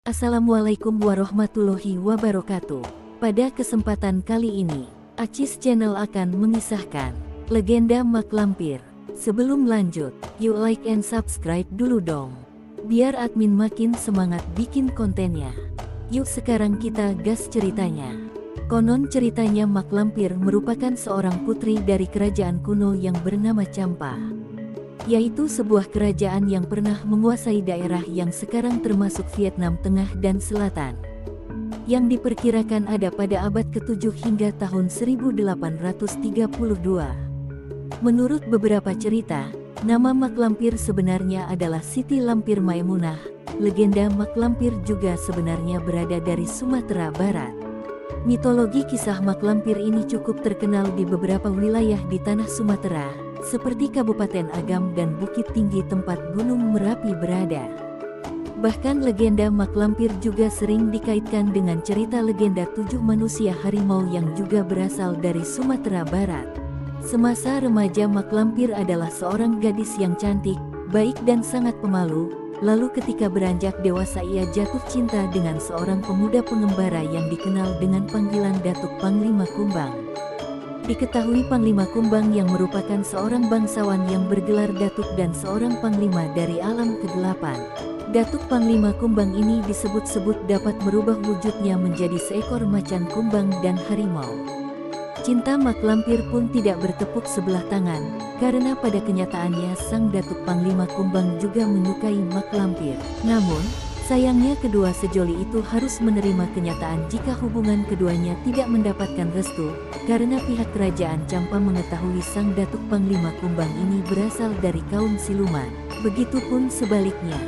Assalamualaikum warahmatullahi wabarakatuh. Pada kesempatan kali ini, Acis Channel akan mengisahkan legenda Mak Lampir. Sebelum lanjut, yuk like and subscribe dulu dong, biar admin makin semangat bikin kontennya. Yuk sekarang kita gas ceritanya. Konon ceritanya Mak Lampir merupakan seorang putri dari kerajaan kuno yang bernama Champa, yaitu sebuah kerajaan yang pernah menguasai daerah yang sekarang termasuk Vietnam Tengah dan Selatan, yang diperkirakan ada pada abad ke-7 hingga tahun 1832. Menurut beberapa cerita, nama Mak Lampir sebenarnya adalah Siti Lampir Maimunah. Legenda Mak Lampir juga sebenarnya berada dari Sumatera Barat. Mitologi kisah Mak Lampir ini cukup terkenal di beberapa wilayah di tanah Sumatera, seperti Kabupaten Agam dan Bukit Tinggi tempat Gunung Merapi berada. Bahkan legenda Mak Lampir juga sering dikaitkan dengan cerita legenda 7 manusia harimau yang juga berasal dari Sumatera Barat. Semasa remaja Mak Lampir adalah seorang gadis yang cantik, baik dan sangat pemalu. Lalu ketika beranjak dewasa ia jatuh cinta dengan seorang pemuda pengembara yang dikenal dengan panggilan Datuk Panglima Kumbang. Diketahui Panglima Kumbang yang merupakan seorang bangsawan yang bergelar Datuk dan seorang panglima dari alam kegelapan. Datuk Panglima Kumbang ini disebut-sebut dapat merubah wujudnya menjadi seekor macan kumbang dan harimau. Cinta Mak Lampir pun tidak bertepuk sebelah tangan, karena pada kenyataannya sang Datuk Panglima Kumbang juga menyukai Mak Lampir. Namun, sayangnya kedua sejoli itu harus menerima kenyataan jika hubungan keduanya tidak mendapatkan restu, karena pihak kerajaan Champa mengetahui sang Datuk Panglima Kumbang ini berasal dari kaum siluman. Begitupun sebaliknya.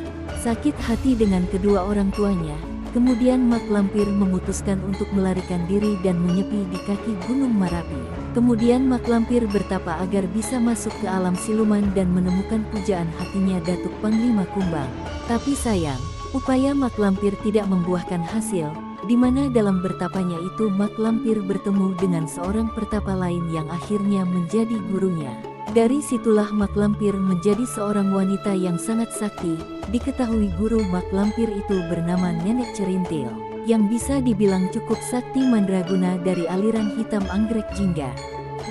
Sakit hati dengan kedua orang tuanya, kemudian Mak Lampir memutuskan untuk melarikan diri dan menyepi di kaki Gunung Merapi. Kemudian Mak Lampir bertapa agar bisa masuk ke alam siluman dan menemukan pujaan hatinya Datuk Panglima Kumbang. Tapi sayang, upaya Mak Lampir tidak membuahkan hasil, di mana dalam bertapanya itu Mak Lampir bertemu dengan seorang pertapa lain yang akhirnya menjadi gurunya. Dari situlah Mak Lampir menjadi seorang wanita yang sangat sakti. Diketahui guru Mak Lampir itu bernama Nenek Cerintil, yang bisa dibilang cukup sakti mandraguna dari aliran hitam anggrek jingga.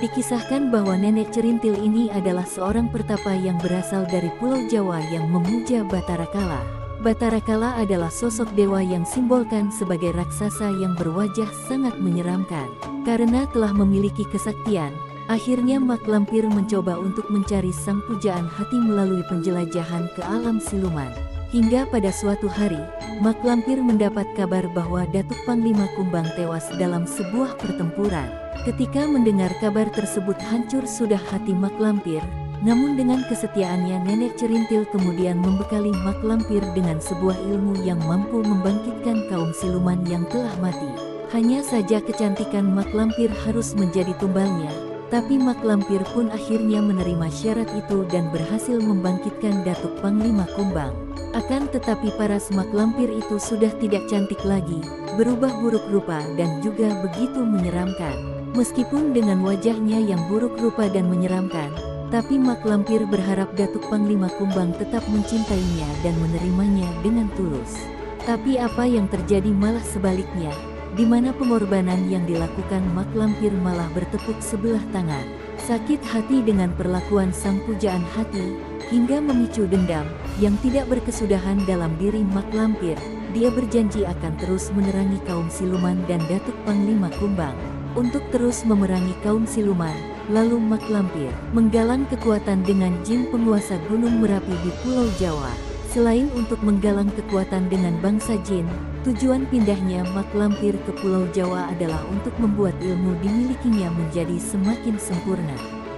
Dikisahkan bahwa Nenek Cerintil ini adalah seorang pertapa yang berasal dari Pulau Jawa yang memuja Batara Kala. Batara Kala adalah sosok dewa yang simbolkan sebagai raksasa yang berwajah sangat menyeramkan. Karena telah memiliki kesaktian, akhirnya Mak Lampir mencoba untuk mencari sang pujaan hati melalui penjelajahan ke alam siluman. Hingga pada suatu hari, Mak Lampir mendapat kabar bahwa Datuk Panglima Kumbang tewas dalam sebuah pertempuran. Ketika mendengar kabar tersebut hancur sudah hati Mak Lampir. Namun dengan kesetiaannya Nenek Cerintil kemudian membekali Mak Lampir dengan sebuah ilmu yang mampu membangkitkan kaum siluman yang telah mati. Hanya saja kecantikan Mak Lampir harus menjadi tumbalnya, tapi Mak Lampir pun akhirnya menerima syarat itu dan berhasil membangkitkan Datuk Panglima Kumbang. Akan tetapi paras Mak Lampir itu sudah tidak cantik lagi, berubah buruk rupa dan juga begitu menyeramkan. Meskipun dengan wajahnya yang buruk rupa dan menyeramkan, tapi Mak Lampir berharap Datuk Panglima Kumbang tetap mencintainya dan menerimanya dengan tulus. Tapi apa yang terjadi malah sebaliknya, di mana pengorbanan yang dilakukan Mak Lampir malah bertepuk sebelah tangan. Sakit hati dengan perlakuan sang pujaan hati, hingga memicu dendam yang tidak berkesudahan dalam diri Mak Lampir, dia berjanji akan terus menerangi kaum siluman dan Datuk Panglima Kumbang. Untuk terus memerangi kaum siluman, lalu Mak Lampir menggalang kekuatan dengan jin penguasa Gunung Merapi di Pulau Jawa. Selain untuk menggalang kekuatan dengan bangsa jin, tujuan pindahnya Mak Lampir ke Pulau Jawa adalah untuk membuat ilmu dimilikinya menjadi semakin sempurna.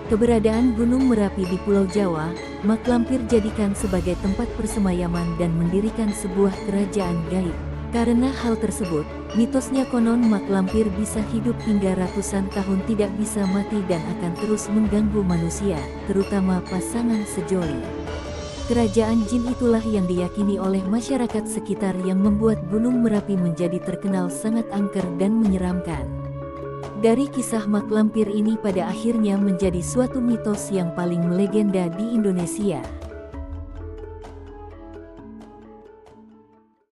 Keberadaan Gunung Merapi di Pulau Jawa, Mak Lampir jadikan sebagai tempat persemayaman dan mendirikan sebuah kerajaan gaib. Karena hal tersebut, mitosnya konon Mak Lampir bisa hidup hingga ratusan tahun tidak bisa mati dan akan terus mengganggu manusia, terutama pasangan sejoli. Kerajaan jin itulah yang diyakini oleh masyarakat sekitar yang membuat Gunung Merapi menjadi terkenal sangat angker dan menyeramkan. Dari kisah Mak Lampir ini pada akhirnya menjadi suatu mitos yang paling melegenda di Indonesia.